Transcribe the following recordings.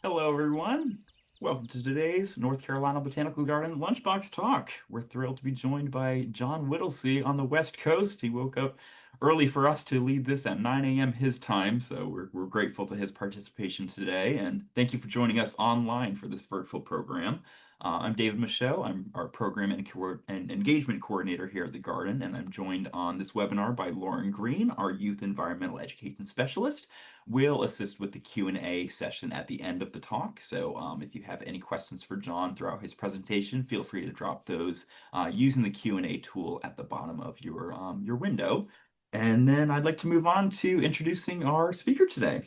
Hello, everyone. Welcome to today's North Carolina Botanical Garden Lunchbox Talk. We're thrilled to be joined by John Whittlesey on the West Coast. He woke up early for us to lead this at 9 a.m. his time, so we're grateful to his participation today. And thank you for joining us online for this virtual program. I'm David Michaud. I'm our program and engagement coordinator here at the Garden, and I'm joined on this webinar by Lauren Green, our youth environmental education specialist. We'll assist with the Q&A session at the end of the talk. So if you have any questions for John throughout his presentation, feel free to drop those using the Q&A tool at the bottom of your window. And then I'd like to move on to introducing our speaker today.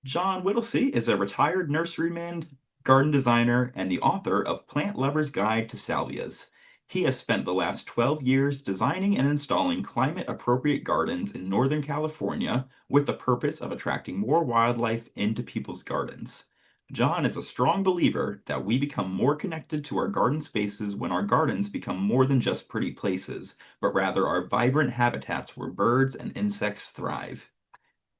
John Whittlesey is a retired nurseryman, garden designer, and the author of Plant Lover's Guide to Salvias. He has spent the last 12 years designing and installing climate-appropriate gardens in Northern California with the purpose of attracting more wildlife into people's gardens. John is a strong believer that we become more connected to our garden spaces when our gardens become more than just pretty places, but rather are vibrant habitats where birds and insects thrive.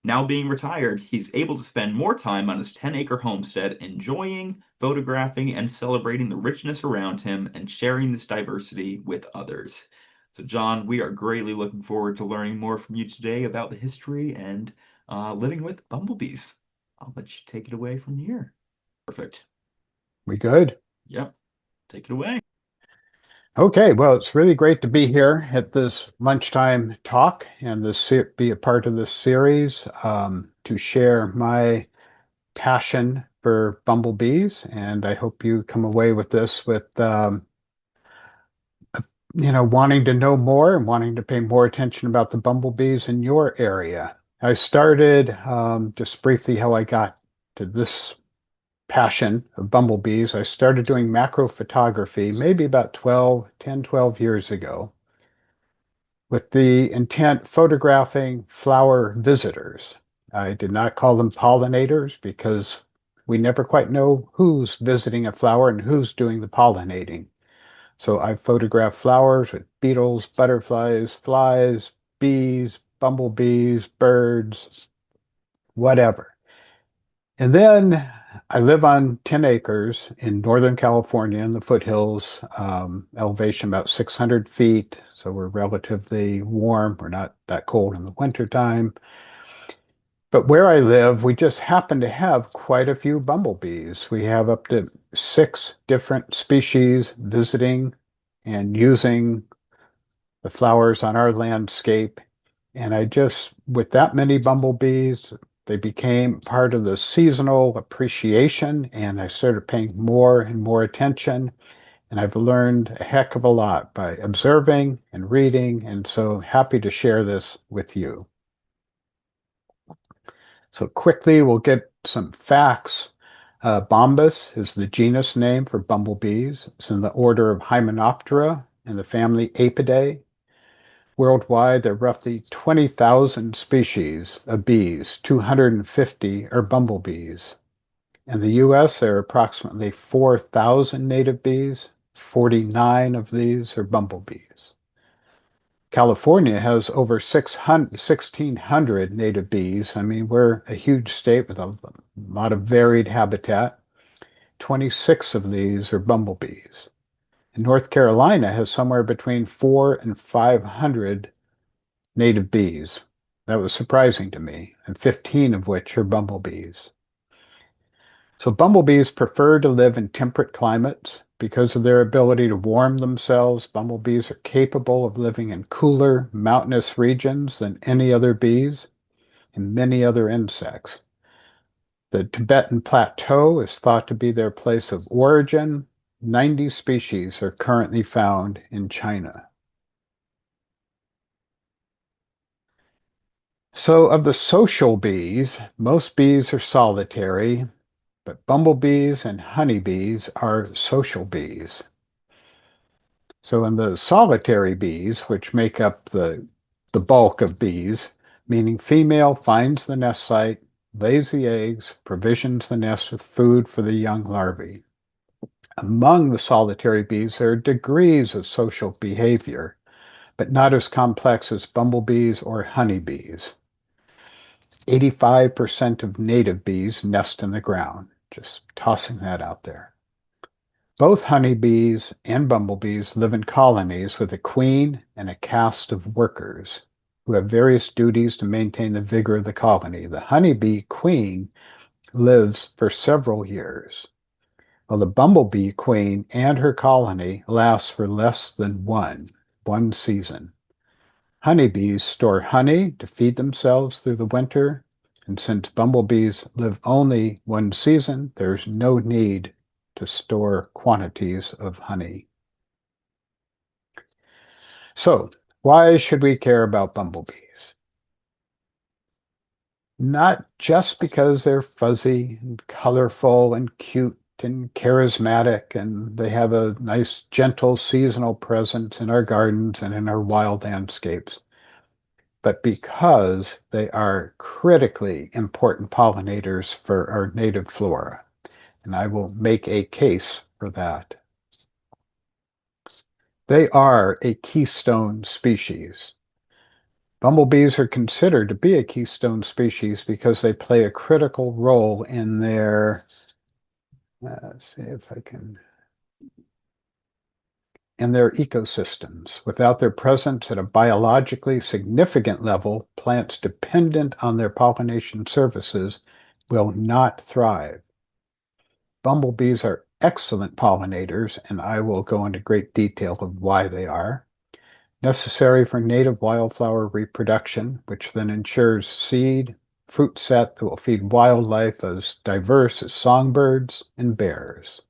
Now being retired, he's able to spend more time on his 10-acre homestead enjoying, photographing, and celebrating the richness around him and sharing this diversity with others. So, John, we are greatly looking forward to learning more from you today about the history and living with bumblebees. I'll let you take it away from here. Perfect. We good? Yep. Take it away. Okay, well, it's really great to be here at this lunchtime talk and be a part of this series to share my passion for bumblebees. And I hope you come away with this with, wanting to know more and wanting to pay more attention about the bumblebees in your area. I started just briefly how I got to this passion of bumblebees. I started doing macro photography maybe about 12 years ago with the intent photographing flower visitors. I did not call them pollinators because we never quite know who's visiting a flower and who's doing the pollinating. So I photographed flowers with beetles, butterflies, flies, bees, bumblebees, birds, whatever. And then I live on 10 acres in Northern California in the foothills, elevation about 600 feet. So we're relatively warm. We're not that cold in the wintertime. But where I live, we just happen to have quite a few bumblebees. We have up to 6 different species visiting and using the flowers on our landscape. And with that many bumblebees, they became part of the seasonal appreciation, and I started paying more and more attention. And I've learned a heck of a lot by observing and reading, and so happy to share this with you. So quickly, we'll get some facts. Bombus is the genus name for bumblebees. It's in the order of Hymenoptera in the family Apidae. Worldwide, there are roughly 20,000 species of bees, 250 are bumblebees. In the US, there are approximately 4,000 native bees, 49 of these are bumblebees. California has over 1,600 native bees. I mean, we're a huge state with a lot of varied habitat. 26 of these are bumblebees. And North Carolina has somewhere between 400 and 500 native bees. That was surprising to me, and 15 of which are bumblebees. So bumblebees prefer to live in temperate climates because of their ability to warm themselves. Bumblebees are capable of living in cooler, mountainous regions than any other bees and many other insects. The Tibetan Plateau is thought to be their place of origin. 90 species are currently found in China. So of the social bees, most bees are solitary, but bumblebees and honeybees are social bees. So in the solitary bees, which make up the bulk of bees, meaning female finds the nest site, lays the eggs, provisions the nest with food for the young larvae. Among the solitary bees, there are degrees of social behavior, but not as complex as bumblebees or honeybees. 85% of native bees nest in the ground. Just tossing that out there. Both honeybees and bumblebees live in colonies with a queen and a cast of workers who have various duties to maintain the vigor of the colony. The honeybee queen lives for several years, while the bumblebee queen and her colony lasts for less than one season. Honeybees store honey to feed themselves through the winter, and since bumblebees live only one season, there's no need to store quantities of honey. So, why should we care about bumblebees? Not just because they're fuzzy and colorful and cute and charismatic, and they have a nice, gentle seasonal presence in our gardens and in our wild landscapes, but because they are critically important pollinators for our native flora. And I will make a case for that. They are a keystone species. Bumblebees are considered to be a keystone species because they play a critical role in their, let's see if I can, in their ecosystems. Without their presence at a biologically significant level, plants dependent on their pollination services will not thrive. Bumblebees are excellent pollinators, and I will go into great detail of why they are. Necessary for native wildflower reproduction, which then ensures seed, fruit set that will feed wildlife as diverse as songbirds and bears.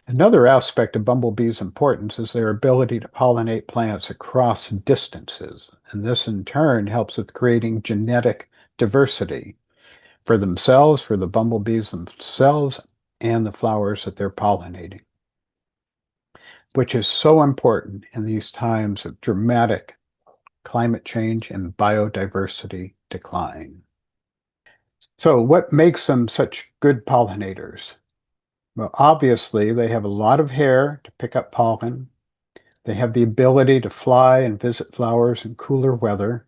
Another aspect of bumblebees' importance is their ability to pollinate plants across distances, and this in turn helps with creating genetic diversity for themselves, for the bumblebees themselves, and the flowers that they're pollinating, which is so important in these times of dramatic climate change and biodiversity decline. So, what makes them such good pollinators? Well, obviously, they have a lot of hair to pick up pollen. They have the ability to fly and visit flowers in cooler weather.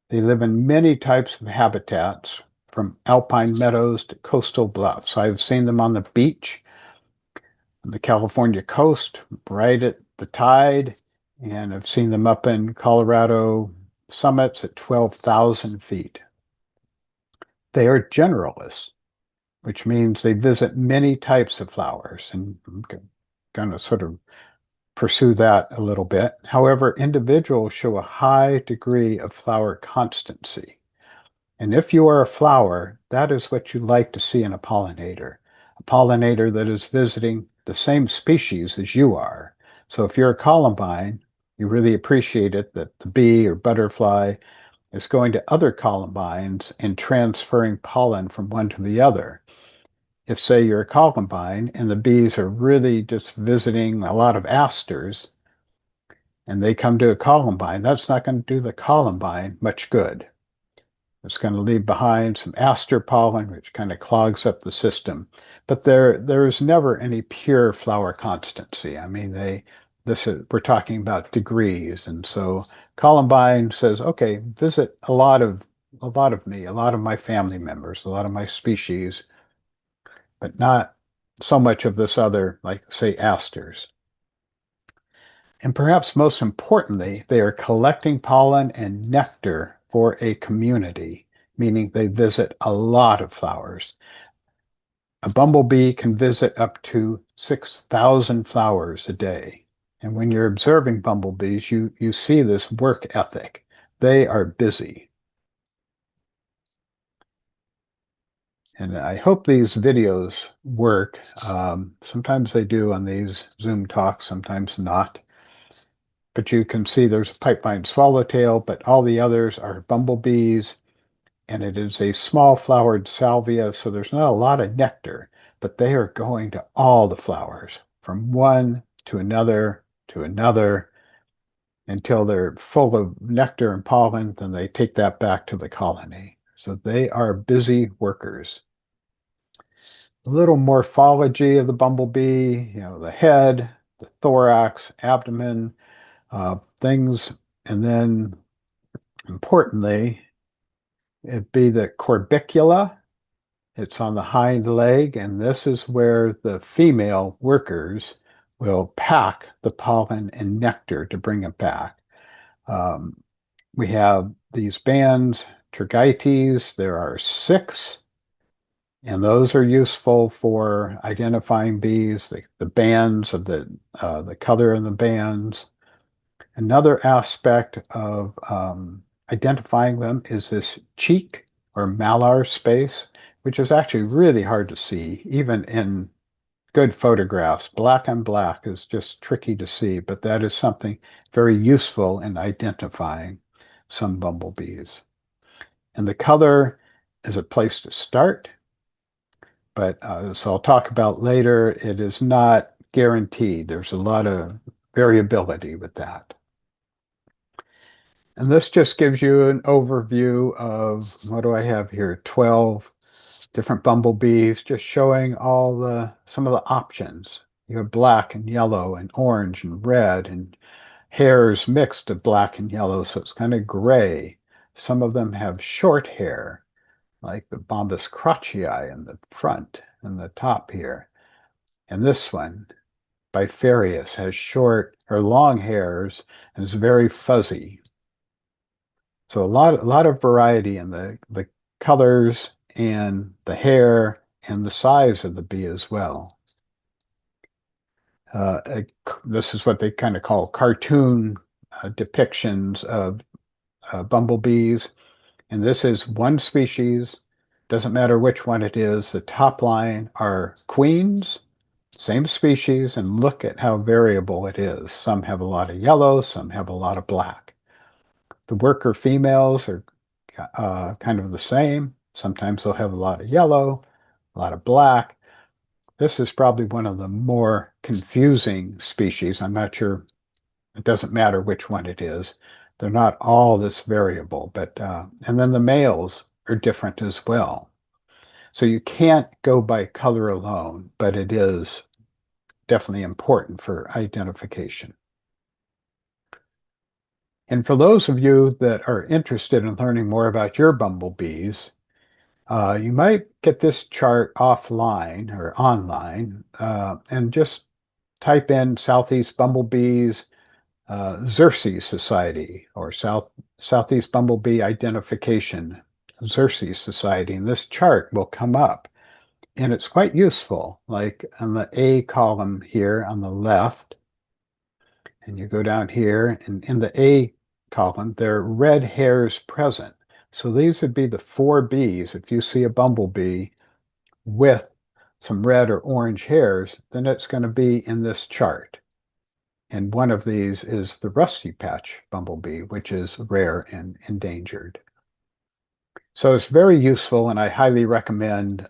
They live in many types of habitats, from alpine meadows to coastal bluffs. I've seen them on the beach, on the California coast, right at the tide, and I've seen them up in Colorado summits at 12,000 feet. They are generalists, which means they visit many types of flowers, and I'm going to sort of pursue that a little bit. However, individuals show a high degree of flower constancy. And if you are a flower, that is what you like to see in a pollinator that is visiting the same species as you are. So if you're a columbine, you really appreciate it that the bee or butterfly is going to other columbines and transferring pollen from one to the other. If, say, you're a columbine and the bees are really just visiting a lot of asters and they come to a columbine, that's not going to do the columbine much good. It's going to leave behind some aster pollen, which kind of clogs up the system. But there is never any pure flower constancy. I mean, we're talking about degrees, and so Columbine says, okay, visit a lot of me, a lot of my family members, a lot of my species, but not so much of this other, like say asters. And perhaps most importantly, they are collecting pollen and nectar for a community, meaning they visit a lot of flowers. A bumblebee can visit up to 6,000 flowers a day. And when you're observing bumblebees, you see this work ethic. They are busy. And I hope these videos work. Sometimes they do on these Zoom talks, sometimes not. But you can see there's a pipeline swallowtail, but all the others are bumblebees, and it is a small flowered salvia, so there's not a lot of nectar, but they are going to all the flowers, from one to another, until they're full of nectar and pollen, then they take that back to the colony. So they are busy workers. A little morphology of the bumblebee, the head, the thorax, abdomen, things, and then importantly, it'd be the corbicula It's on the hind leg, and this is where the female workers will pack the pollen and nectar to bring it back. Um, we have these bands, tergites. There are six, and those are useful for identifying bees, the bands of the color of the bands. Another aspect of identifying them is this cheek or malar space, which is actually really hard to see, even in good photographs. Black on black is just tricky to see, but that is something very useful in identifying some bumblebees. And the color is a place to start, but as I'll talk about later, it is not guaranteed. There's a lot of variability with that. And this just gives you an overview of, what do I have here? 12 different bumblebees, just showing some of the options. You have black and yellow and orange and red and hairs mixed of black and yellow, so it's kind of gray. Some of them have short hair, like the Bombus crotchii in the front and the top here. And this one, Bifarius, has short or long hairs and is very fuzzy. So a lot of variety in the colors and the hair and the size of the bee as well. This is what they kind of call cartoon depictions of bumblebees. And this is one species. Doesn't matter which one it is. The top line are queens, same species, and look at how variable it is. Some have a lot of yellow, some have a lot of black. The worker females are kind of the same. Sometimes they'll have a lot of yellow, a lot of black. This is probably one of the more confusing species. I'm not sure, it doesn't matter which one it is. They're not all this variable, but and then the males are different as well. So you can't go by color alone, but it is definitely important for identification. And for those of you that are interested in learning more about your bumblebees, you might get this chart offline or online and just type in Southeast Bumblebees Xerces Society or Southeast Bumblebee Identification Xerces Society, and this chart will come up. And it's quite useful, like on the A column here on the left, and you go down here, and in the A column, there are red hairs present. So these would be the four bees. If you see a bumblebee with some red or orange hairs, then it's going to be in this chart. And one of these is the rusty patch bumblebee, which is rare and endangered. So it's very useful, and I highly recommend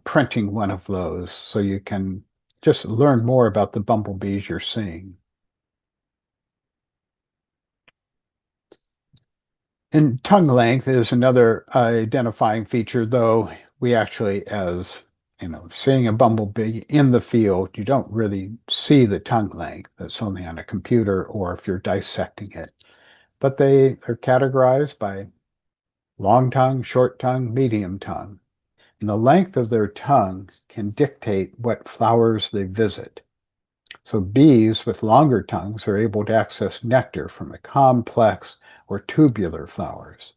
printing one of those so you can just learn more about the bumblebees you're seeing. And tongue length is another identifying feature, though we actually, as seeing a bumblebee in the field, you don't really see the tongue length. That's only on a computer or if you're dissecting it. But they are categorized by long tongue, short tongue, medium tongue. And the length of their tongue can dictate what flowers they visit. So bees with longer tongues are able to access nectar from the complex or tubular flowers.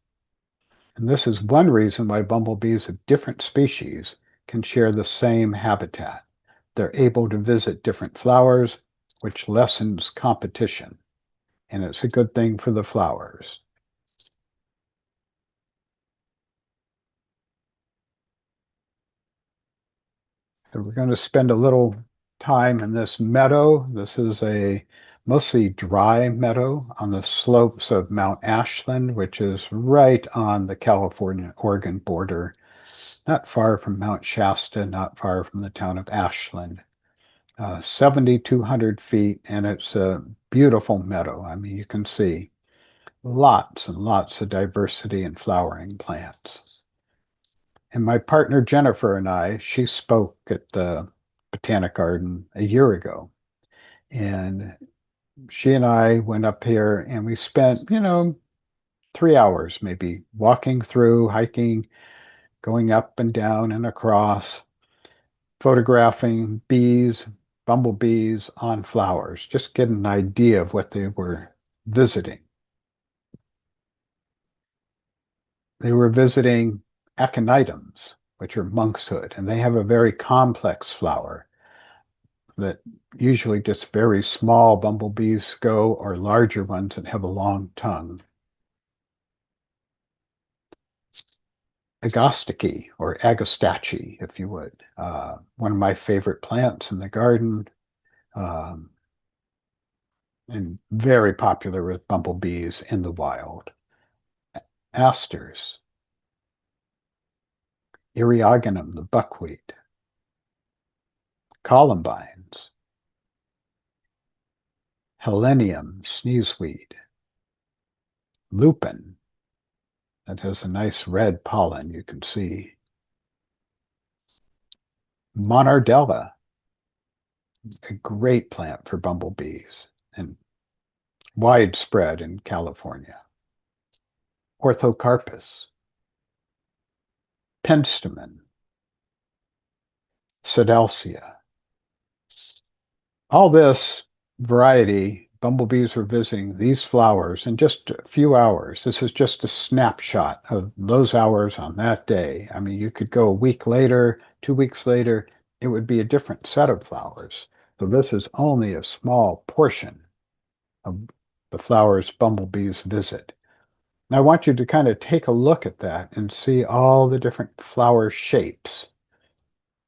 And this is one reason why bumblebees of different species can share the same habitat. They're able to visit different flowers, which lessens competition. And it's a good thing for the flowers. So we're going to spend a little time in this meadow. This is a mostly dry meadow on the slopes of Mount Ashland, which is right on the California-Oregon border, not far from Mount Shasta, not far from the town of Ashland. 7,200 feet, and it's a beautiful meadow. I mean, you can see lots and lots of diversity in flowering plants. And my partner Jennifer and I, she spoke at the Botanic Garden a year ago. And she and I went up here and we spent, 3 hours maybe walking through, hiking, going up and down and across, photographing bees, bumblebees on flowers, just get an idea of what they were visiting. They were visiting aconitums, which are monkshood, and they have a very complex flower that usually just very small bumblebees go, or larger ones that have a long tongue. Agostiki, or agastache, if you would. One of my favorite plants in the garden, um, and very popular with bumblebees in the wild. Asters, eriogonum, the buckwheat, columbines, helenium, sneezeweed, lupin, that has a nice red pollen you can see, monardella, a great plant for bumblebees and widespread in California, orthocarpus, penstemon, Sedelcia. All this variety, bumblebees were visiting these flowers in just a few hours. This is just a snapshot of those hours on that day. I mean, you could go a week later, 2 weeks later, it would be a different set of flowers. So this is only a small portion of the flowers bumblebees visit. And I want you to kind of take a look at that and see all the different flower shapes,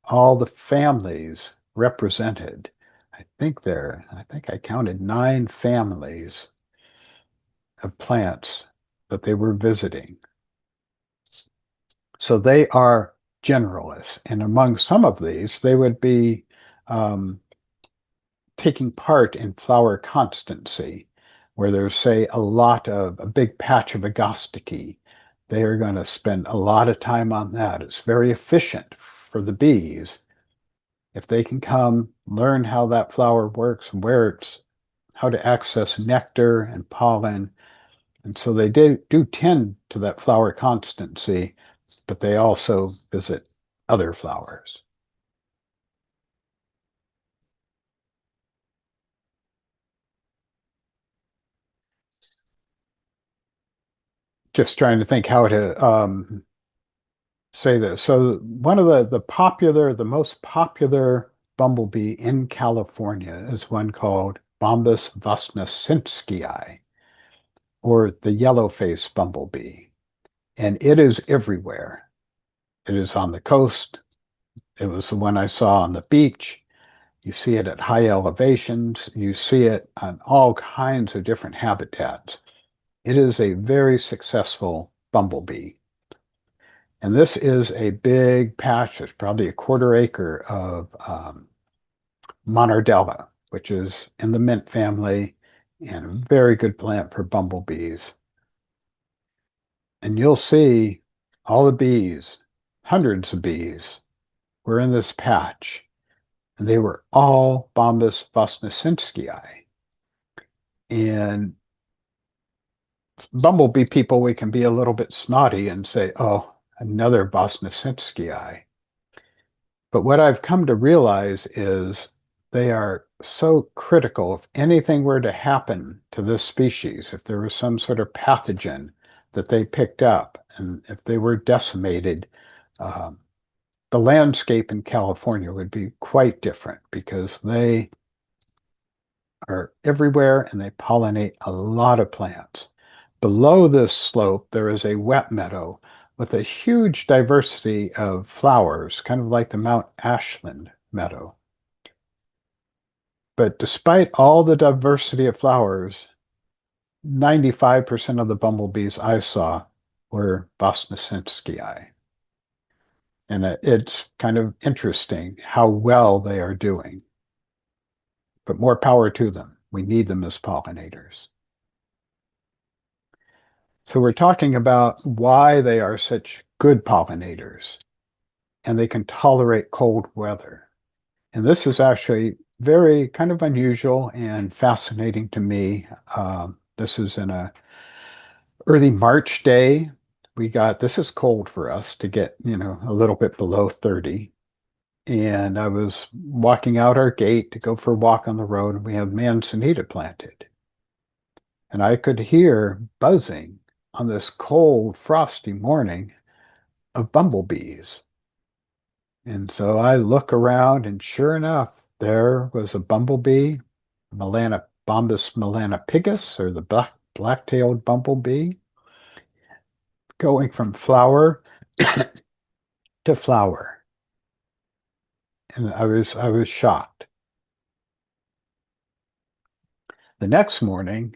all the families represented. I think I counted 9 families of plants that they were visiting. So they are generalists. And among some of these, they would be taking part in flower constancy, where there's, say, a big patch of agostiki. They are going to spend a lot of time on that. It's very efficient for the bees. If they can come learn how that flower works, how to access nectar and pollen. And so they do tend to that flower constancy, but they also visit other flowers. Just trying to think how to say this. So one of the most popular bumblebee in California is one called Bombus vosnesenskii, or the yellow-faced bumblebee. And it is everywhere. It is on the coast. It was the one I saw on the beach. You see it at high elevations. You see it on all kinds of different habitats. It is a very successful bumblebee. And this is a big patch. It's probably a quarter acre of monardella, which is in the mint family and a very good plant for bumblebees. And you'll see all the bees, hundreds of bees, were in this patch. And they were all Bombus vosnesenskii. And bumblebee people, we can be a little bit snotty and say, oh, another vosnesenskii. But what I've come to realize is they are so critical. If anything were to happen to this species, if there was some sort of pathogen that they picked up, and if they were decimated, the landscape in California would be quite different, because they are everywhere and they pollinate a lot of plants. Below this slope, there is a wet meadow with a huge diversity of flowers, kind of like the Mount Ashland meadow. But despite all the diversity of flowers, 95% of the bumblebees I saw were vosnesenskii. And it's kind of interesting how well they are doing. But more power to them. We need them as pollinators. So we're talking about why they are such good pollinators, and they can tolerate cold weather. And this is actually very kind of unusual and fascinating to me. This is in a early March day. we got, this is cold for us to get, a little bit below 30. And I was walking out our gate to go for a walk on the road, and we have manzanita planted. And I could hear buzzing on this cold, frosty morning of bumblebees. And so I look around, and sure enough, there was a bumblebee, Bombus melanopigus, or the black-tailed bumblebee, going from flower to flower. And I was shocked. The next morning,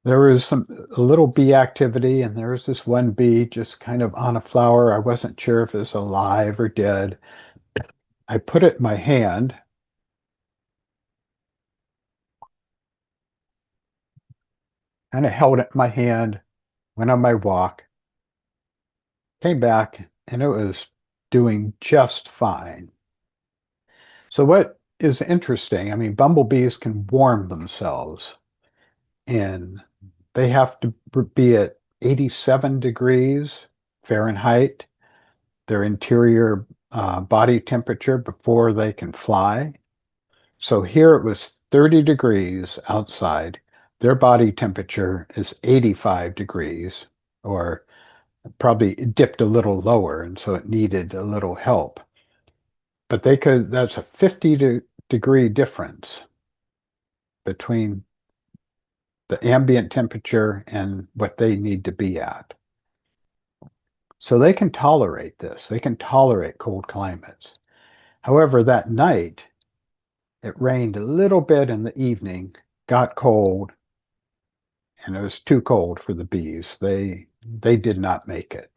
there was a little bee activity, and there was this one bee just kind of on a flower. I wasn't sure if it was alive or dead. I put it in my hand, kind of held it in my hand, went on my walk, came back, and it was doing just fine. So what is interesting, I mean, bumblebees can warm themselves, and they have to be at 87 degrees Fahrenheit, their interior body temperature before they can fly. So here it was 30 degrees outside. Their body temperature is 85 degrees, or probably dipped a little lower, and so it needed a little help. But that's a 50-degree difference between the ambient temperature and what they need to be at. So they can tolerate this. They can tolerate cold climates. However, that night, it rained a little bit in the evening, got cold, and it was too cold for the bees. They did not make it.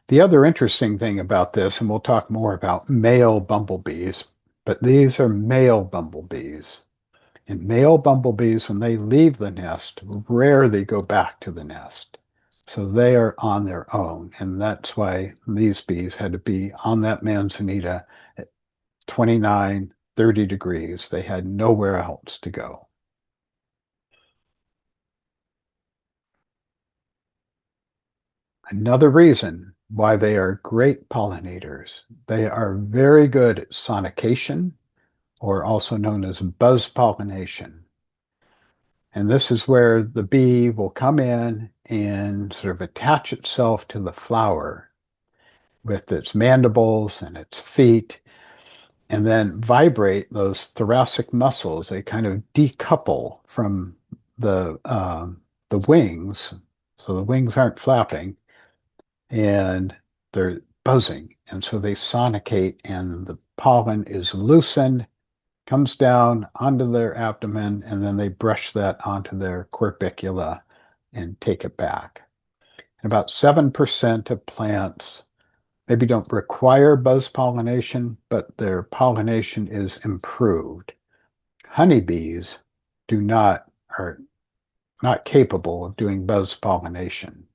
The other interesting thing about this, and we'll talk more about male bumblebees, but these are male bumblebees. And male bumblebees, when they leave the nest, rarely go back to the nest. So they are on their own. And that's why these bees had to be on that manzanita at 29, 30 degrees. They had nowhere else to go. Another reason why they are great pollinators. They are very good at sonication, or also known as buzz pollination. And this is where the bee will come in and sort of attach itself to the flower with its mandibles and its feet, and then vibrate those thoracic muscles. They kind of decouple from the wings, so the wings aren't flapping, and they're buzzing. And so they sonicate, and the pollen is loosened, comes down onto their abdomen, and then they brush that onto their corbicula and take it back. And about 7% of plants maybe don't require buzz pollination, but their pollination is improved. Honeybees are not capable of doing buzz pollination.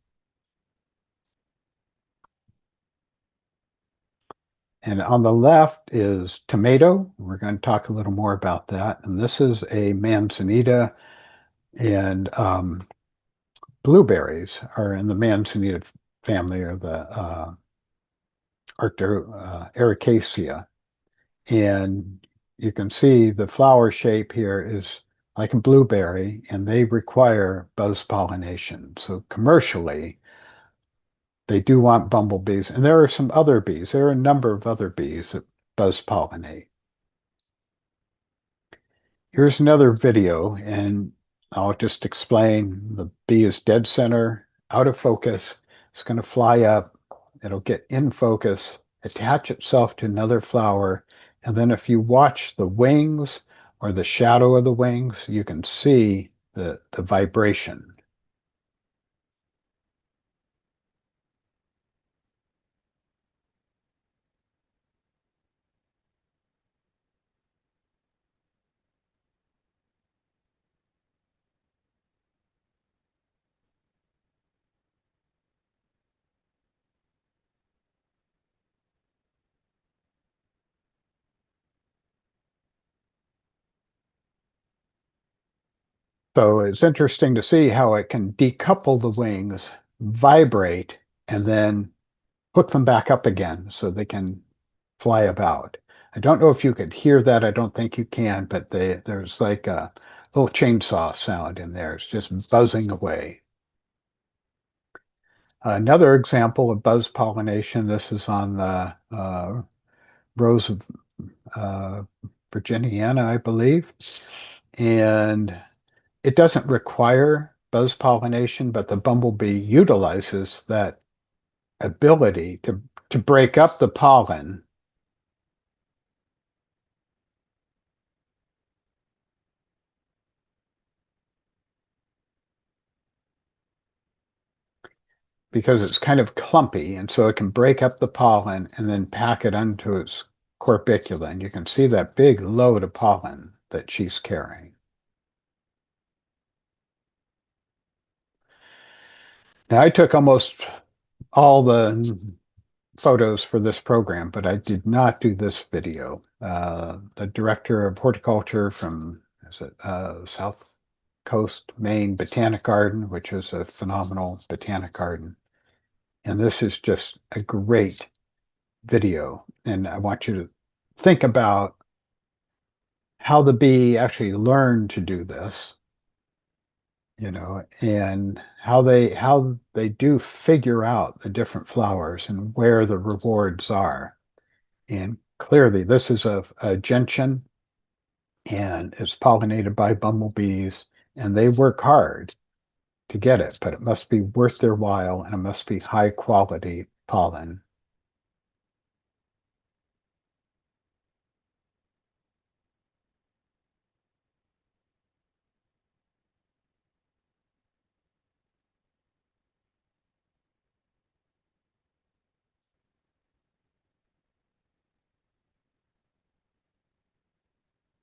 And on the left is tomato. We're going to talk a little more about that. And this is a manzanita, and blueberries are in the manzanita family, or the Ericaceae. And you can see the flower shape here is like a blueberry, and they require buzz pollination. So commercially, they do want bumblebees. And there are some other bees. There are a number of other bees that buzz pollinate. Here's another video, and I'll just explain. The bee is dead center, out of focus. It's going to fly up. It'll get in focus, attach itself to another flower, and then if you watch the wings or the shadow of the wings, you can see the vibration. So it's interesting to see how it can decouple the wings vibrate, and then hook them back up again so they can fly about. I don't know if you could hear that. I don't think you can, but there's like a little chainsaw sound in there. It's just buzzing away. Another example of buzz pollination. This is on the Rose of uh, Virginiana, I believe. And it doesn't require buzz pollination, but the bumblebee utilizes that ability to break up the pollen because it's kind of clumpy, and so it can break up the pollen and then pack it onto its corbicula. And you can see that big load of pollen that she's carrying. Now, I took almost all the photos for this program, but I did not do this video. The director of horticulture from is it South Coast, Maine Botanic Garden, which is a phenomenal botanic garden. And this is just a great video. And I want you to think about how the bee actually learned to do this, and how they do figure out the different flowers and where the rewards are. And clearly, this is a gentian and it's pollinated by bumblebees, and they work hard to get it, but it must be worth their while and it must be high quality pollen.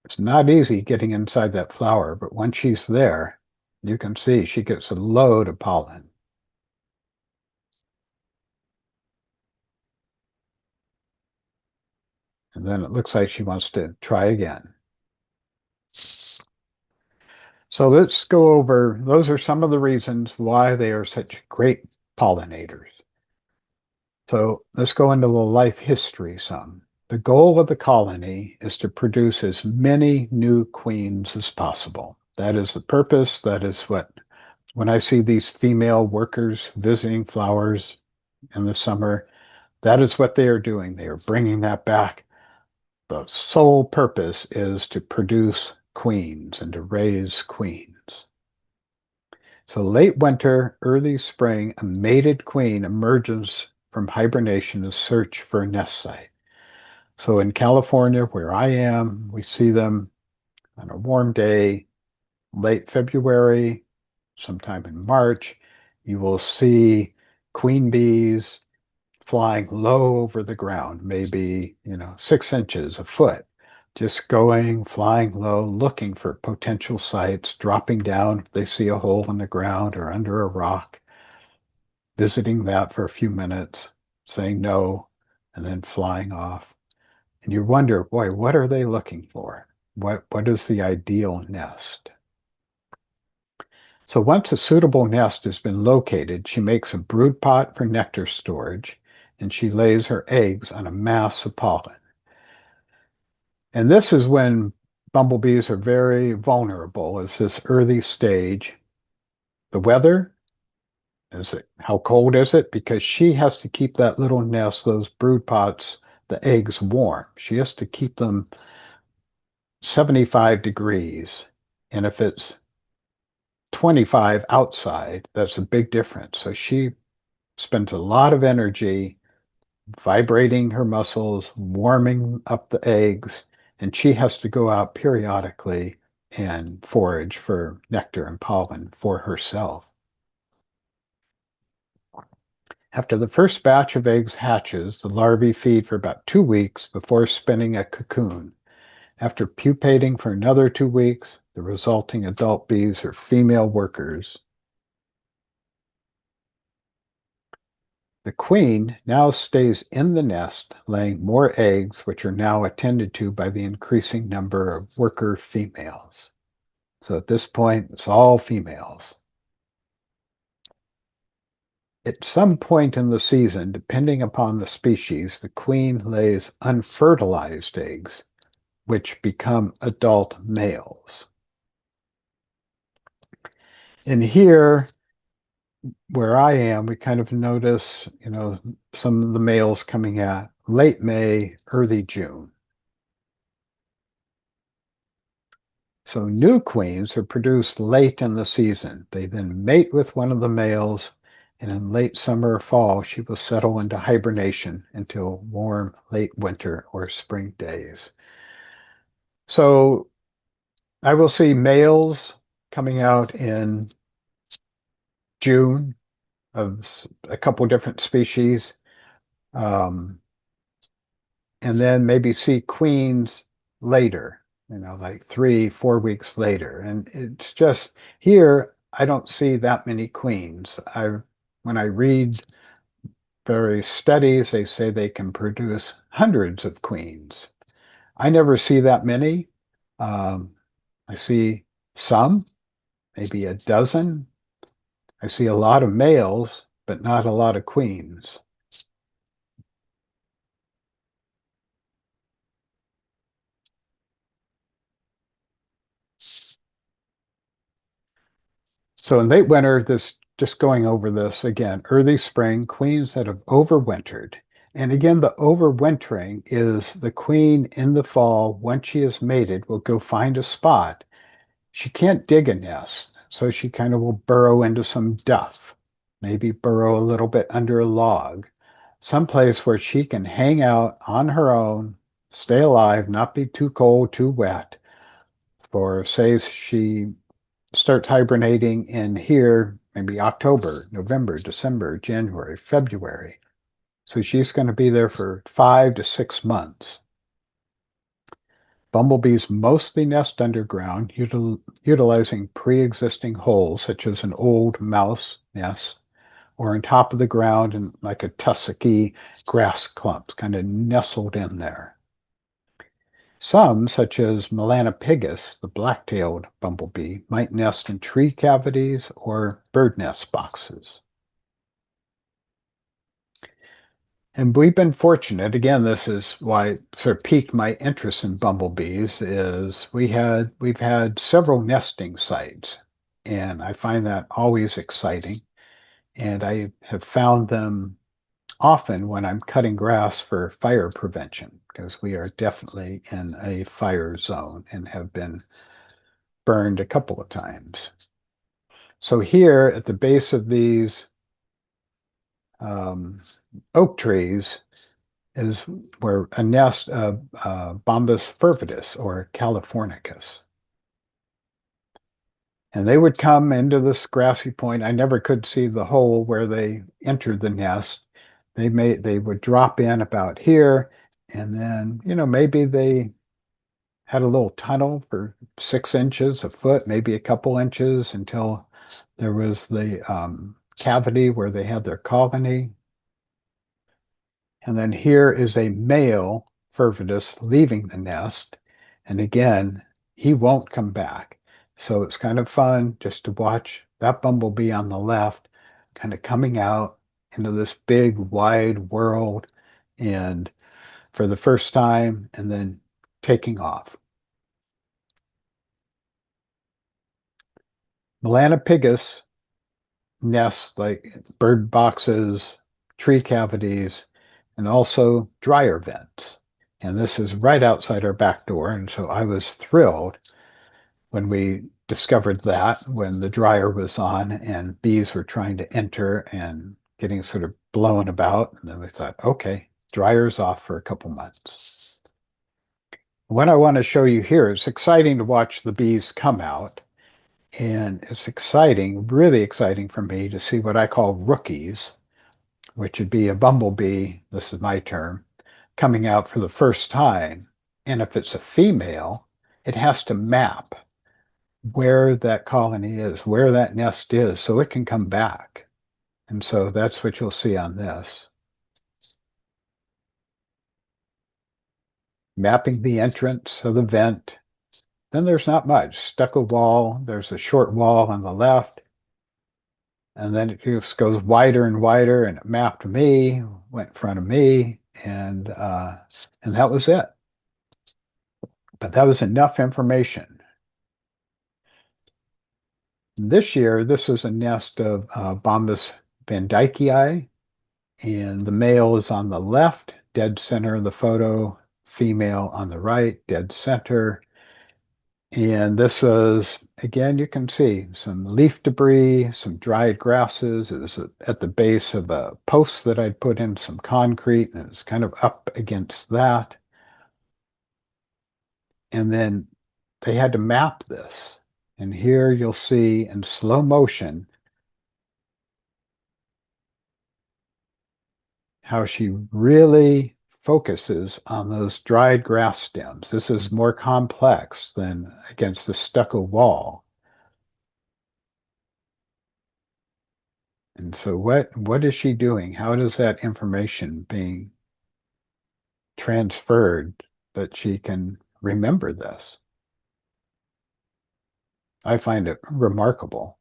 It's not easy getting inside that flower, but once she's there, you can see she gets a load of pollen. And then it looks like she wants to try again. So let's go over, those are some of the reasons why they are such great pollinators. So let's go into the life history some. The goal of the colony is to produce as many new queens as possible. That is the purpose. That is what, when I see these female workers visiting flowers in the summer, that is what they are doing. They are bringing that back. The sole purpose is to produce queens and to raise queens. So late winter, early spring, a mated queen emerges from hibernation to search for a nest site. So in California, where I am, we see them on a warm day, late February, sometime in March. You will see queen bees flying low over the ground, maybe, 6 inches, a foot, just going, flying low, looking for potential sites, dropping down if they see a hole in the ground or under a rock, visiting that for a few minutes, saying no, and then flying off. And you wonder, boy, what are they looking for? What is the ideal nest? So once a suitable nest has been located, she makes a brood pot for nectar storage, and she lays her eggs on a mass of pollen. And this is when bumblebees are very vulnerable, is this early stage. The weather, how cold is it? Because she has to keep that little nest, those brood pots, the eggs warm. She has to keep them 75 degrees. And if it's 25 outside, that's a big difference. So she spends a lot of energy vibrating her muscles, warming up the eggs, and she has to go out periodically and forage for nectar and pollen for herself. After the first batch of eggs hatches, the larvae feed for about 2 weeks before spinning a cocoon. After pupating for another 2 weeks, the resulting adult bees are female workers. The queen now stays in the nest, laying more eggs, which are now attended to by the increasing number of worker females. So at this point, it's all females. At some point in the season, depending upon the species, the queen lays unfertilized eggs, which become adult males. And here, where I am, we kind of notice, some of the males coming at late May, early June. So new queens are produced late in the season. They then mate with one of the males, and in late summer or fall, she will settle into hibernation until warm late winter or spring days. So I will see males coming out in June of a couple different species, um, and then maybe see queens later, like 3, 4 weeks later. And it's just here, I don't see that many queens. When I read various studies, they say they can produce hundreds of queens. I never see that many. Um, I see some, maybe a dozen. I see a lot of males, but not a lot of queens. So in late winter, this just going over this again, early spring, queens that have overwintered. And again, the overwintering is the queen in the fall, once she is mated, will go find a spot. She can't dig a nest, so she kind of will burrow into some duff, maybe burrow a little bit under a log, someplace where she can hang out on her own, stay alive, not be too cold, too wet. For say she starts hibernating in here, maybe October, November, December, January, February. So she's going to be there for 5 to 6 months. Bumblebees mostly nest underground, utilizing pre-existing holes, such as an old mouse nest, or on top of the ground in like a tussocky grass clumps, kind of nestled in there. Some, such as Melanopigus, the black-tailed bumblebee, might nest in tree cavities or bird nest boxes. And we've been fortunate, again, this is why it sort of piqued my interest in bumblebees, is we've had several nesting sites, and I find that always exciting. And I have found them often when I'm cutting grass for fire prevention, because we are definitely in a fire zone and have been burned a couple of times. So here at the base of these um, oak trees is where a nest of Bombus fervidus or Californicus. And they would come into this grassy point. I never could see the hole where they entered the nest. They would drop in about here, and then, maybe they had a little tunnel for 6 inches, a foot, maybe a couple inches until there was the cavity where they had their colony. And then here is a male fervidus leaving the nest. And again, he won't come back. So it's kind of fun just to watch that bumblebee on the left kind of coming out into this big wide world and for the first time and then taking off. Melanopigus nests like bird boxes, tree cavities, and also dryer vents. And this is right outside our back door. And so I was thrilled when we discovered that when the dryer was on and bees were trying to enter and getting sort of blown about. And then we thought, okay, dryer's off for a couple months. What I want to show you here, it's exciting to watch the bees come out. And it's exciting, really exciting for me to see what I call rookies, which would be a bumblebee, this is my term, coming out for the first time. And if it's a female, it has to map where that colony is, where that nest is, so it can come back. And so that's what you'll see on this. Mapping the entrance of the vent. Then there's not much. Stucco wall, there's a short wall on the left. And then it just goes wider and wider, and it mapped me, went in front of me, and that was it. But that was enough information. This year, this was a nest of Bombus van Dijkii, and the male is on the left, dead center of the photo, female on the right, dead center. And this was, again, you can see some leaf debris, some dried grasses. It was at the base of a post that I'd put in some concrete, and it was kind of up against that. And then they had to map this. And here you'll see in slow motion how she really focuses on those dried grass stems. This is more complex than against the stucco wall. And so what is she doing? How does that information being transferred that she can remember this? I find it remarkable.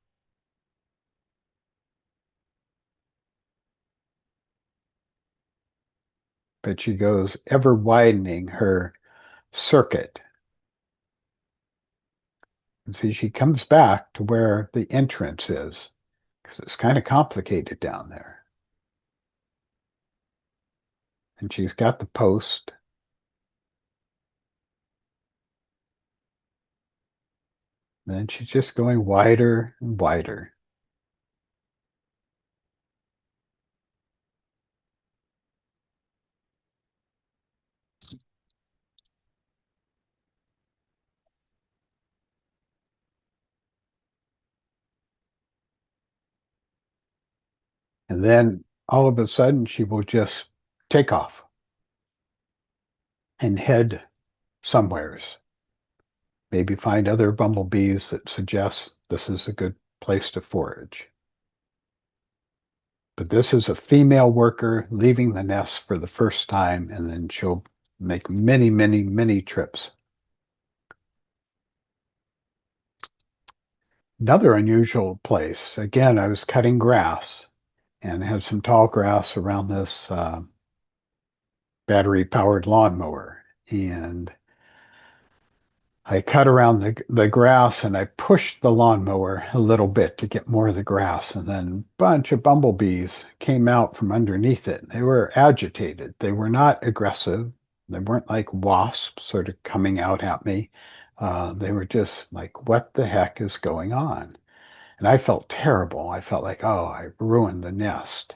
But she goes ever widening her circuit. And see, she comes back to where the entrance is, because it's kind of complicated down there. And she's got the post. Then she's just going wider and wider. And then all of a sudden, she will just take off and head somewheres. Maybe find other bumblebees that suggest this is a good place to forage. But this is a female worker leaving the nest for the first time, and then she'll make many, many, many trips. Another unusual place, again, I was cutting grass and had some tall grass around this battery-powered lawnmower. And I cut around the grass and I pushed the lawnmower a little bit to get more of the grass. And then a bunch of bumblebees came out from underneath it. They were agitated. They were not aggressive. They weren't like wasps sort of coming out at me. They were just like, what the heck is going on? And I felt terrible. I felt like, oh, I ruined the nest.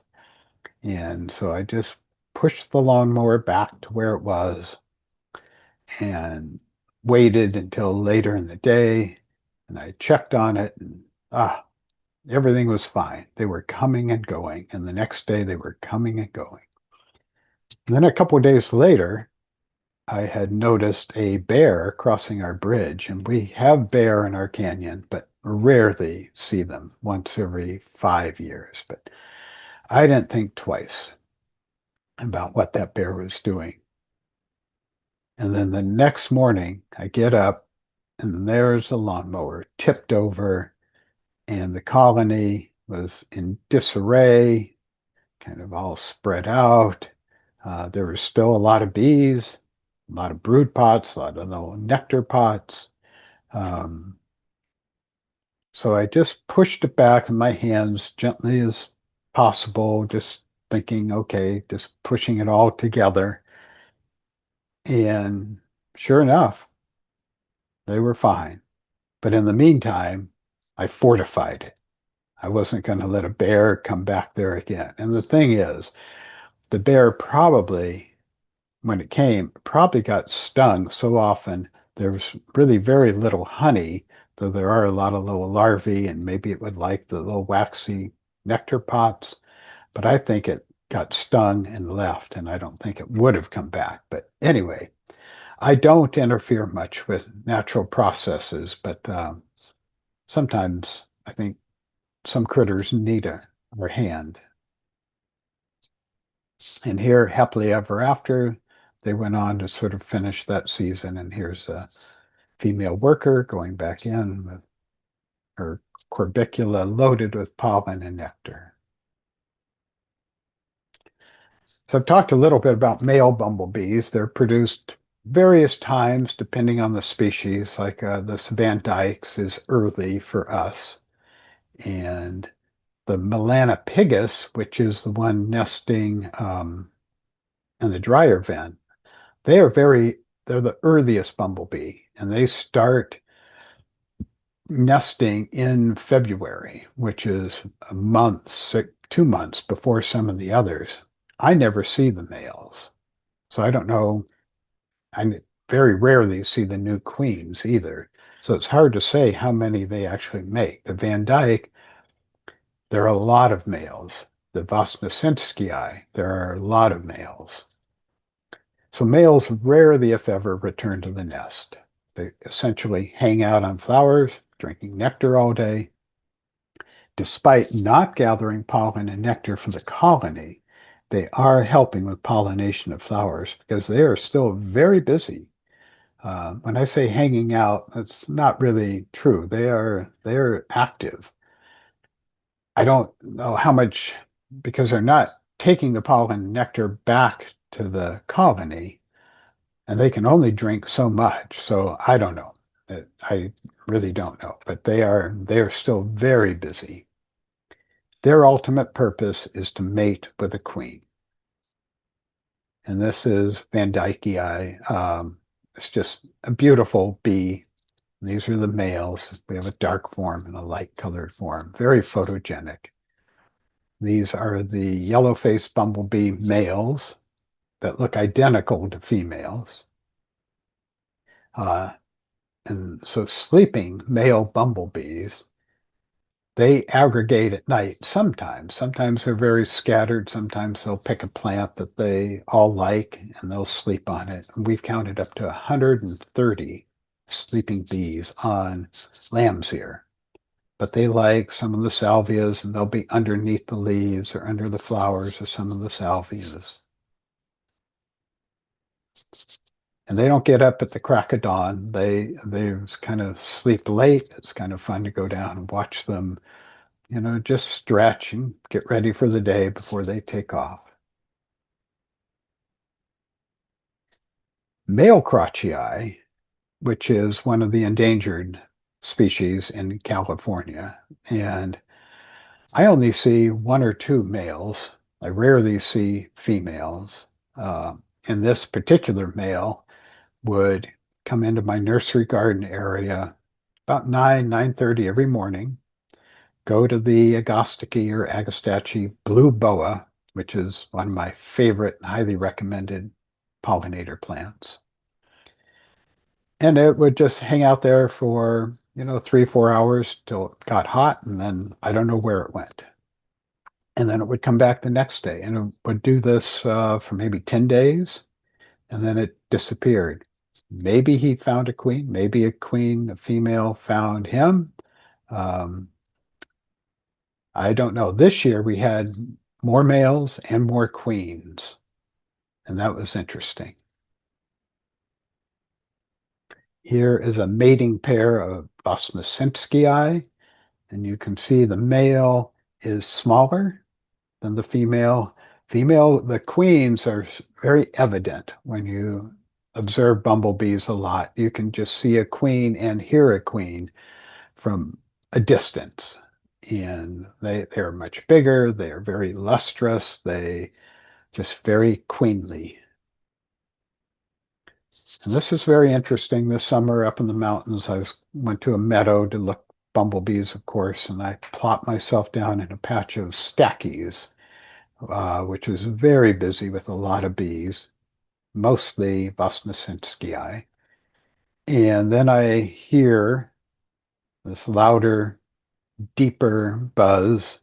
And so I just pushed the lawnmower back to where it was and waited until later in the day, and I checked on it, and everything was fine. They were coming and going, and the next day they were coming and going. And then a couple of days later, I had noticed a bear crossing our bridge, and we have bear in our canyon, but rarely see them, once every 5 years. But I didn't think twice about what that bear was doing. And then the next morning, I get up, and there's the lawnmower tipped over, and the colony was in disarray, kind of all spread out. There was still a lot of bees, a lot of brood pots, a lot of little nectar pots. Um, so I just pushed it back in my hands gently as possible, just thinking, okay, just pushing it all together. And sure enough, they were fine. But in the meantime, I fortified it. I wasn't going to let a bear come back there again. And the thing is, the bear probably, when it came, probably got stung so often. There was really very little honey, though there are a lot of little larvae, and maybe it would like the little waxy nectar pots. But I think it got stung and left, and I don't think it would have come back. But anyway, I don't interfere much with natural processes, but sometimes I think some critters need our hand. And here, happily ever after, they went on to sort of finish that season. And here's a female worker going back in with or corbicula loaded with pollen and nectar. So I've talked a little bit about male bumblebees. They're produced various times depending on the species, like the Van Dyke's is early for us. And the melanopigus, which is the one nesting in the drier vent, they are they're the earliest bumblebee, and they start nesting in February, which is a month, 2 months before some of the others. I never see the males, so I don't know. I very rarely see the new queens either. So it's hard to say how many they actually make. The Van Dyke, there are a lot of males. The Vosnesenskii, there are a lot of males. So males rarely, if ever, return to the nest. They essentially hang out on flowers, drinking nectar all day. Despite not gathering pollen and nectar for the colony, they are helping with pollination of flowers because they are still very busy. When I say hanging out, that's not really true. They are active. I don't know how much because they're not taking the pollen and nectar back to the colony, and they can only drink so much. So I don't know. I really don't know. But they are still very busy. Their ultimate purpose is to mate with a queen. And this is Van Dyckii. It's just a beautiful bee. These are the males. We have a dark form and a light colored form, very photogenic. These are the yellow-faced bumblebee males that look identical to females. Uh, and so sleeping male bumblebees, they aggregate at night sometimes. Sometimes they're very scattered. Sometimes they'll pick a plant that they all like and they'll sleep on it. And we've counted up to 130 sleeping bees on lambs here. But they like some of the salvias and they'll be underneath the leaves or under the flowers of some of the salvias. And they don't get up at the crack of dawn. They kind of sleep late. It's kind of fun to go down and watch them, just stretch and get ready for the day before they take off. Male crotchii, which is one of the endangered species in California, and I only see one or two males. I rarely see females. And this particular male would come into my nursery garden area about 9:30 every morning, go to the Agostiki or Agastache blue boa, which is one of my favorite, highly recommended pollinator plants. And it would just hang out there for, 3, 4 hours till it got hot, and then I don't know where it went. And then it would come back the next day, and it would do this for maybe 10 days, and then it disappeared. Maybe he found a queen, maybe a female found him. Um, I don't know. This year we had more males and more queens, and that was interesting. Here is a mating pair of Bosnisinskii, and you can see the male is smaller than the female. The queens are very evident when you observe bumblebees a lot. You can just see a queen and hear a queen from a distance. And they're much bigger, they are very lustrous, they just very queenly. And this is very interesting. This summer up in the mountains, went to a meadow to look bumblebees, of course, and I plopped myself down in a patch of stackies, which was very busy with a lot of bees, mostly Vosnesenskii. And then I hear this louder, deeper buzz,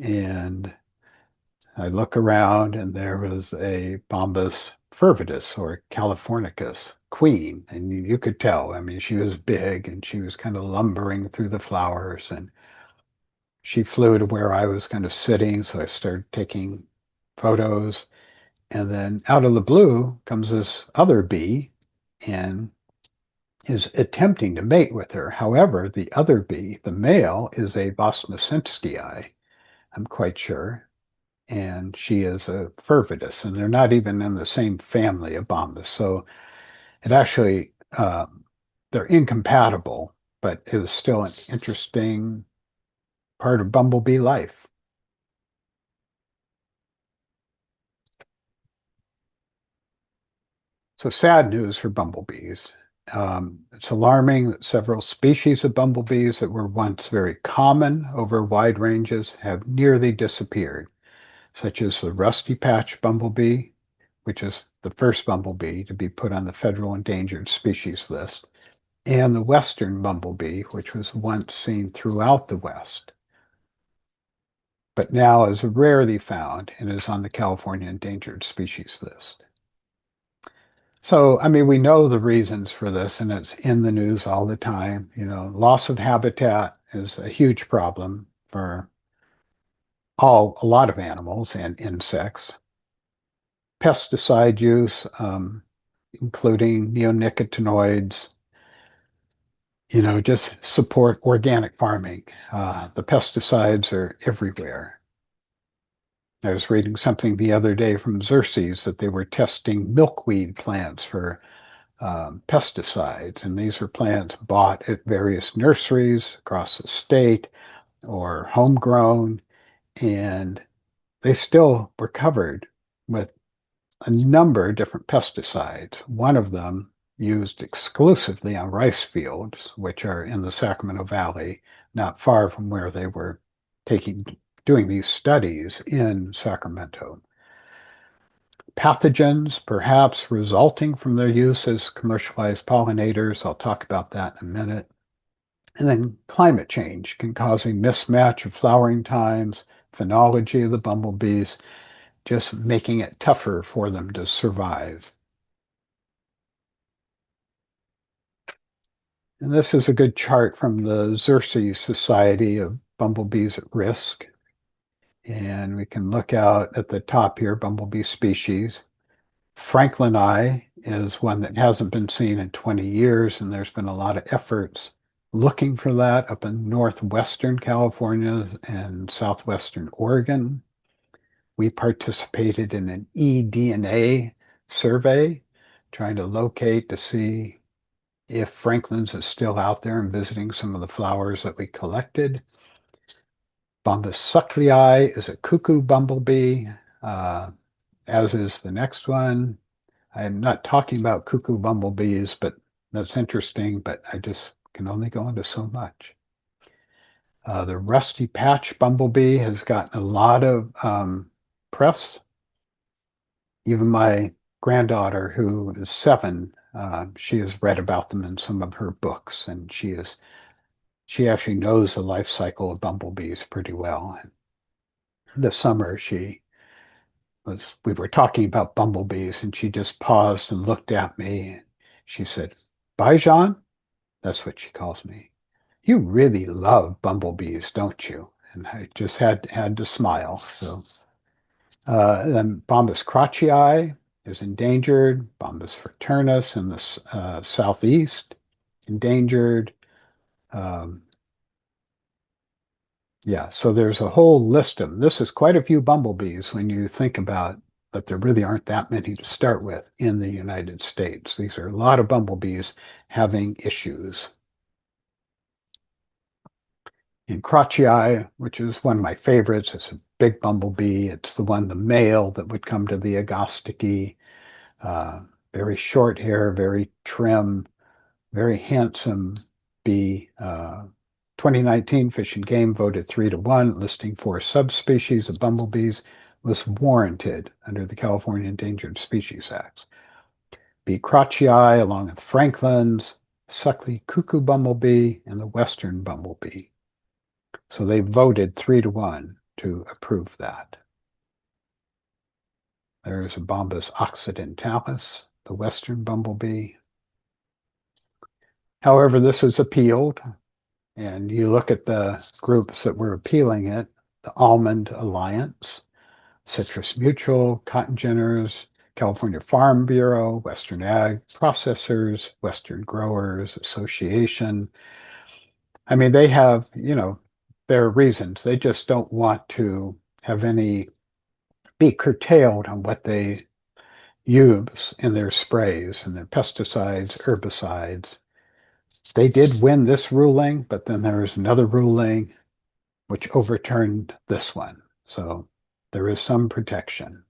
and I look around, and there was a Bombus fervidus or Californicus queen, and you could tell. I mean, she was big, and she was kind of lumbering through the flowers, and she flew to where I was kind of sitting, so I started taking photos. And then out of the blue comes this other bee, and is attempting to mate with her. However, the other bee, the male, is a Vosnesenskii, I'm quite sure, and she is a Fervidus, and they're not even in the same family of Bombus. So it actually, they're incompatible, but it was still an interesting part of bumblebee life. So sad news for bumblebees. It's alarming that several species of bumblebees that were once very common over wide ranges have nearly disappeared, such as the rusty patch bumblebee, which is the first bumblebee to be put on the federal endangered species list, and the western bumblebee, which was once seen throughout the West, but now is rarely found and is on the California endangered species list. So, I mean, we know the reasons for this, and it's in the news all the time. You know, loss of habitat is a huge problem for a lot of animals and insects. Pesticide use, including neonicotinoids, just support organic farming. The pesticides are everywhere. I was reading something the other day from Xerces that they were testing milkweed plants for pesticides, and these were plants bought at various nurseries across the state or homegrown, and they still were covered with a number of different pesticides. One of them used exclusively on rice fields, which are in the Sacramento Valley, not far from where they were doing these studies in Sacramento. Pathogens, perhaps resulting from their use as commercialized pollinators. I'll talk about that in a minute. And then climate change can cause a mismatch of flowering times, phenology of the bumblebees, just making it tougher for them to survive. And this is a good chart from the Xerces Society of Bumblebees at Risk. And we can look out at the top here, bumblebee species. Franklini is one that hasn't been seen in 20 years, and there's been a lot of efforts looking for that up in northwestern California and southwestern Oregon. We participated in an eDNA survey, trying to locate to see if Franklin's is still out there and visiting some of the flowers that we collected. Bombus sucklei is a cuckoo bumblebee, as is the next one. I'm not talking about cuckoo bumblebees, but that's interesting, but I just can only go into so much. The rusty patch bumblebee has gotten a lot of press. Even my granddaughter, who is 7, she has read about them in some of her books, and she actually knows the life cycle of bumblebees pretty well. And this summer, we were talking about bumblebees, and she just paused and looked at me. And she said, "Bye, Jean." That's what she calls me. "You really love bumblebees, don't you?" And I just had to smile. So then Bombus crotchii is endangered. Bombus fraternus in the southeast, endangered. Um, yeah, so there's a whole list of them. This is quite a few bumblebees when you think about that there really aren't that many to start with in the United States. These are a lot of bumblebees having issues. In crotchii, which is one of my favorites, it's a big bumblebee. It's the male that would come to the Agostiki. Very short hair, very trim, very handsome bee. 2019 Fish and Game voted 3-1, listing 4 subspecies of bumblebees was warranted under the California Endangered Species Act. B. crotchii, along with Franklin's, Suckley cuckoo bumblebee, and the western bumblebee. So they voted 3-1 to approve that. There's a Bombus occidentalis, the western bumblebee. However, this was appealed, and you look at the groups that were appealing it, the Almond Alliance, Citrus Mutual, Cotton Ginners, California Farm Bureau, Western Ag Processors, Western Growers Association. I mean, they have, their reasons. They just don't want to have any be curtailed on what they use in their sprays and their pesticides, herbicides. They did win this ruling, but then there was another ruling which overturned this one. So there is some protection.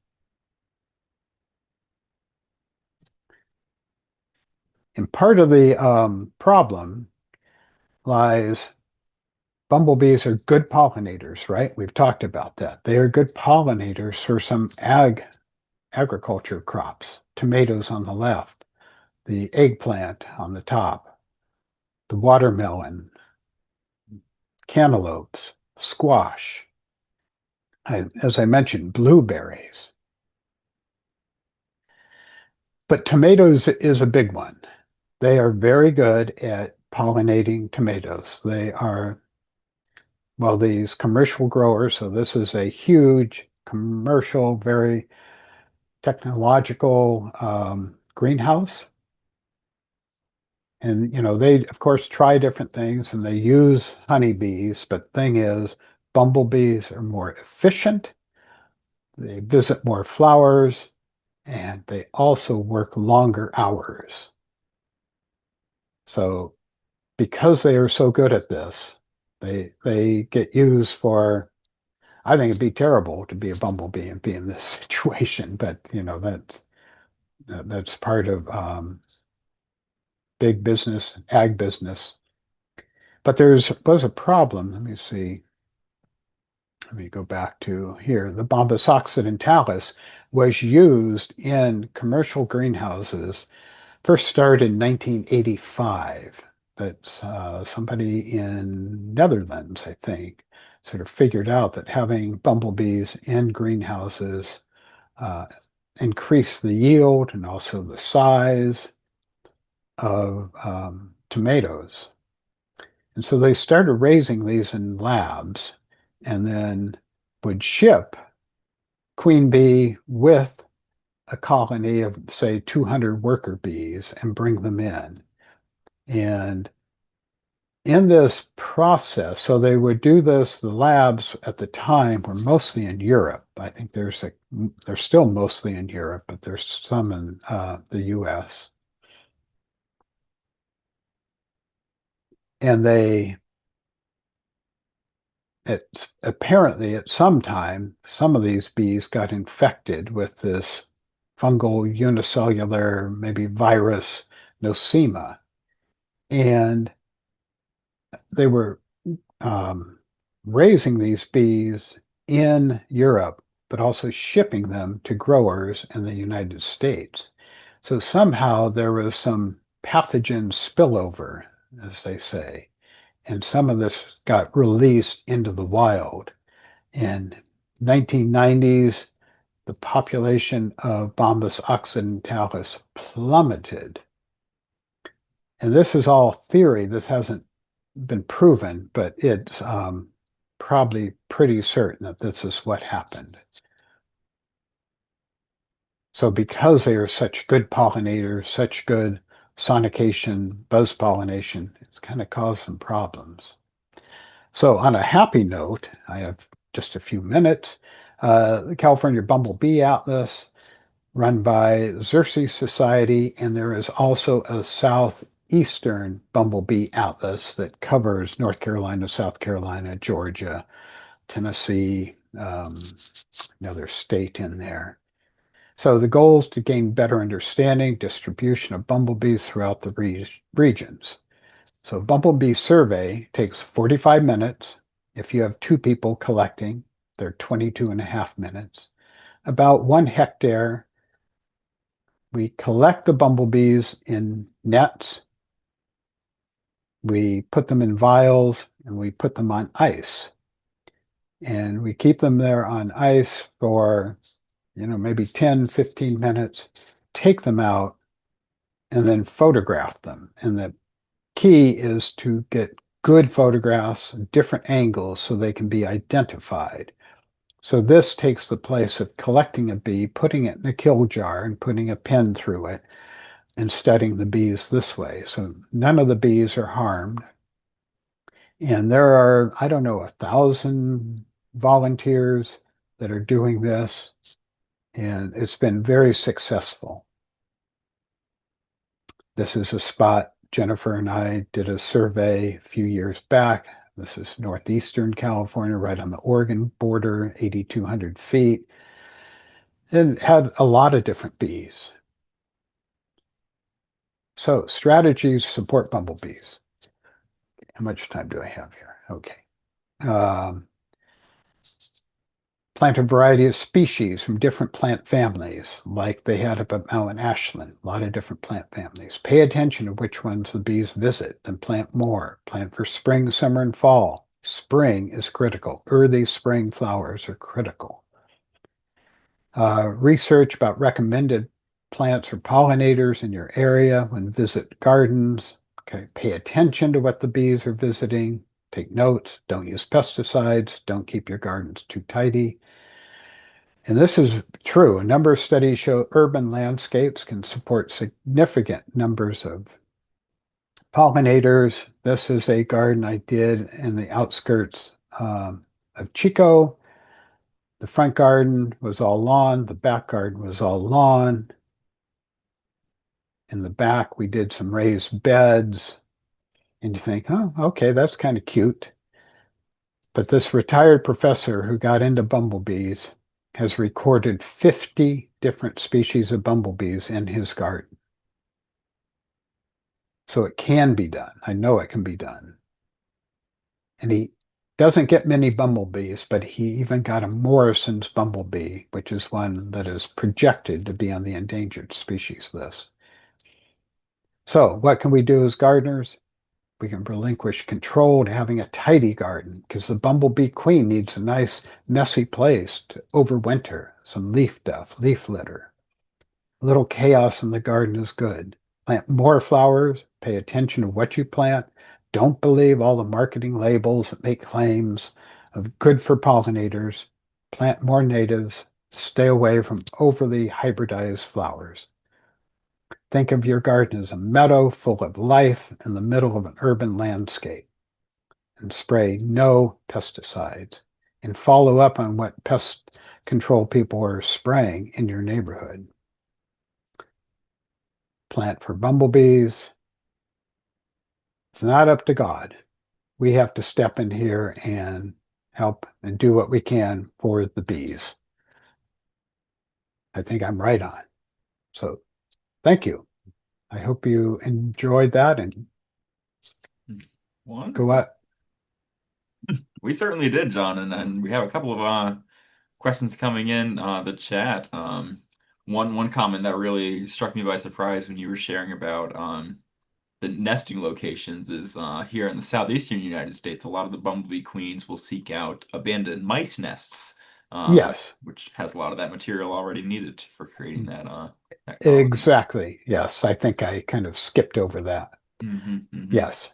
And part of the problem lies bumblebees are good pollinators, right? We've talked about that. They are good pollinators for some agriculture crops, tomatoes on the left, the eggplant on the top, the watermelon, cantaloupes, squash, as I mentioned, blueberries. But tomatoes is a big one. They are very good at pollinating tomatoes. They are, well, these commercial growers, so this is a huge commercial, very technological greenhouse. And, they, of course, try different things and they use honeybees, but the thing is, bumblebees are more efficient. They visit more flowers and they also work longer hours. So because they are so good at this, they get used for, I think it'd be terrible to be a bumblebee and be in this situation, but that's part of big business, ag business. But was a problem. Let me see. Let me go back to here. The Bombus occidentalis was used in commercial greenhouses, first started in 1985. That's somebody in Netherlands, I think, sort of figured out that having bumblebees in greenhouses uh, increased the yield and also the size of tomatoes. And so they started raising these in labs and then would ship queen bee with a colony of, say, 200 worker bees and bring them in. And in this process, so they would do this, the labs at the time were mostly in Europe. I think they're still mostly in Europe, but there's some in the US. And apparently at some time, some of these bees got infected with this fungal unicellular, maybe virus, nosema. And they were um, raising these bees in Europe, but also shipping them to growers in the United States. So somehow there was some pathogen spillover, as they say, and some of this got released into the wild. In 1990s, the population of Bombus occidentalis plummeted. And this is all theory. This hasn't been proven, but it's probably pretty certain that this is what happened. So because they are such good pollinators, such good sonication, buzz pollination, it's kind of caused some problems. So on a happy note, I have just a few minutes. The California Bumblebee Atlas, run by Xerces Society, and there is also a southeastern bumblebee atlas that covers North Carolina, South Carolina, Georgia, Tennessee, another state in there. So the goal is to gain better understanding, distribution of bumblebees throughout the regions. So bumblebee survey takes 45 minutes. If you have two people collecting, they're 22 and a half minutes. About 1 hectare. We collect the bumblebees in nets. We put them in vials and we put them on ice. And we keep them there on ice for, maybe 10, 15 minutes, take them out and then photograph them. And the key is to get good photographs, different angles so they can be identified. So this takes the place of collecting a bee, putting it in a kill jar and putting a pin through it and studying the bees this way. So none of the bees are harmed. And there are, I don't know, 1,000 volunteers that are doing this, and it's been very successful. This is a spot Jennifer and I did a survey a few years back. This is northeastern California, right on the Oregon border, 8,200 feet. And had a lot of different bees. So strategies support bumblebees. How much time do I have here? Okay. Um, Plant a variety of species from different plant families, like they had up at Mount Ashland, a lot of different plant families. Pay attention to which ones the bees visit, then plant more. Plant for spring, summer, and fall. Spring is critical. Early spring flowers are critical. Research about recommended plants or pollinators in your area when visit gardens. Okay, pay attention to what the bees are visiting. Take notes. Don't use pesticides. Don't keep your gardens too tidy. And this is true. A number of studies show urban landscapes can support significant numbers of pollinators. This is a garden I did in the outskirts of Chico. The front garden was all lawn. The back garden was all lawn. In the back, we did some raised beds. And you think, oh, okay, that's kind of cute. But this retired professor who got into bumblebees has recorded 50 different species of bumblebees in his garden. So it can be done. I know it can be done. And he doesn't get many bumblebees, but he even got a Morrison's bumblebee, which is one that is projected to be on the endangered species list. So what can we do as gardeners? We can relinquish control to having a tidy garden because the bumblebee queen needs a nice, messy place to overwinter, some leaf duff, leaf litter. A little chaos in the garden is good. Plant more flowers, pay attention to what you plant. Don't believe all the marketing labels that make claims of good for pollinators. Plant more natives. Stay away from overly hybridized flowers. Think of your garden as a meadow full of life in the middle of an urban landscape, and spray no pesticides, and follow up on what pest control people are spraying in your neighborhood. Plant for bumblebees. It's not up to God. We have to step in here and help and do what we can for the bees. I think I'm right on. So thank you. I hope you enjoyed that and go Wonderful. out. We certainly did, John, and we have a couple of questions coming in the chat. One comment that really struck me by surprise when you were sharing about the nesting locations is here in the southeastern United States, a lot of the bumblebee queens will seek out abandoned mice nests, Yes, which has a lot of that material already needed for creating that colony. exactly. Yes, I think I kind of skipped over that. Hmm. Yes.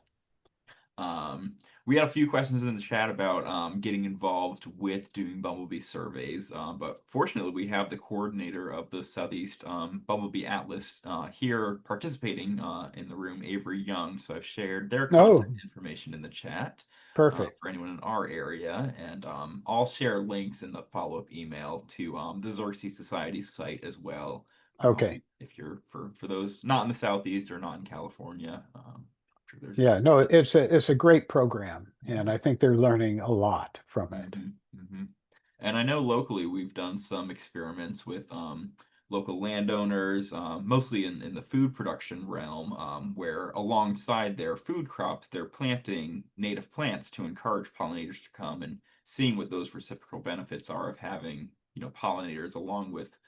Um, we had a few questions in the chat about getting involved with doing bumblebee surveys, but fortunately, we have the coordinator of the Southeast Bumblebee Atlas here participating in the room, Avery Young. So I've shared their Oh, contact information in the chat perfect. for anyone in our area, and I'll share links in the follow-up email to the Xerces Society site as well. Okay. If you're for those not in the Southeast or not in California. I'm sure Yeah, no, there's it's a great program, and Mhm, I think they're learning a lot from it. mhm, mhm. And I know locally we've done some experiments with local landowners, mostly in the food production realm, where alongside their food crops, they're planting native plants to encourage pollinators to come and seeing what those reciprocal benefits are of having, pollinators along with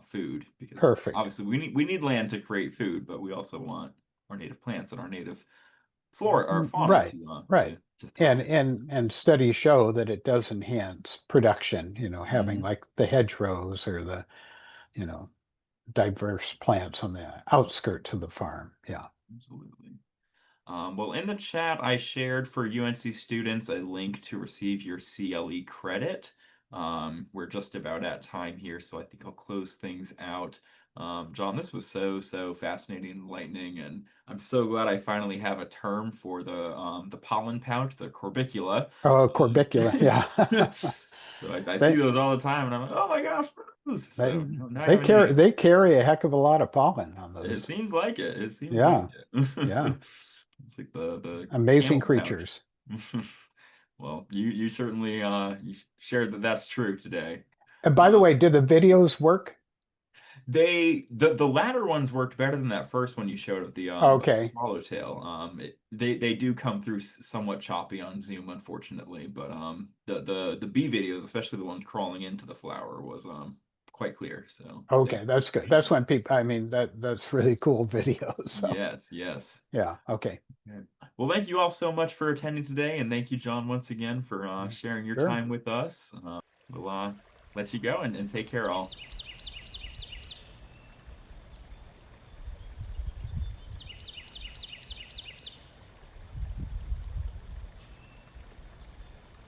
food. Because Perfect. obviously we need land to create food, but we also want our native plants and our native flora or fauna Right, to right. And thrive. and and studies show that it does enhance production, having Mhm. like the hedgerows or the, you know, diverse plants on the outskirts of the farm. Yeah. Absolutely. Well, in the chat, I shared for UNC students a link to receive your CLE credit. We're just about at time here, so I think I'll close things out. John, this was so fascinating and enlightening, and I'm so glad I finally have a term for the pollen pouch, the corbicula. Oh, Um, corbicula. Yeah. so I see They those all the time, and I'm like, oh my gosh, what are those? they So now I they have a carry name. they carry a heck of a lot of pollen on It those. seems like it. It seems like Yeah. it. Yeah. It's like the Amazing camel pouch. creatures. Well, you certainly you shared that that's true today. And by the Uh, way, did the videos work? the latter ones worked better than that first one you showed of the Okay. swallowtail. They do come through somewhat choppy on Zoom, unfortunately, but the bee videos, especially the one crawling into the flower, was quite clear. So thank Okay, you for that's good. sharing That's that. when people, I mean, that's really cool videos. So Yes, yes. yeah, okay. Okay. Well, thank you all so much for attending today, and thank you, John, once again for Yeah. sharing your Sure. time with us. We'll let you go and take care all.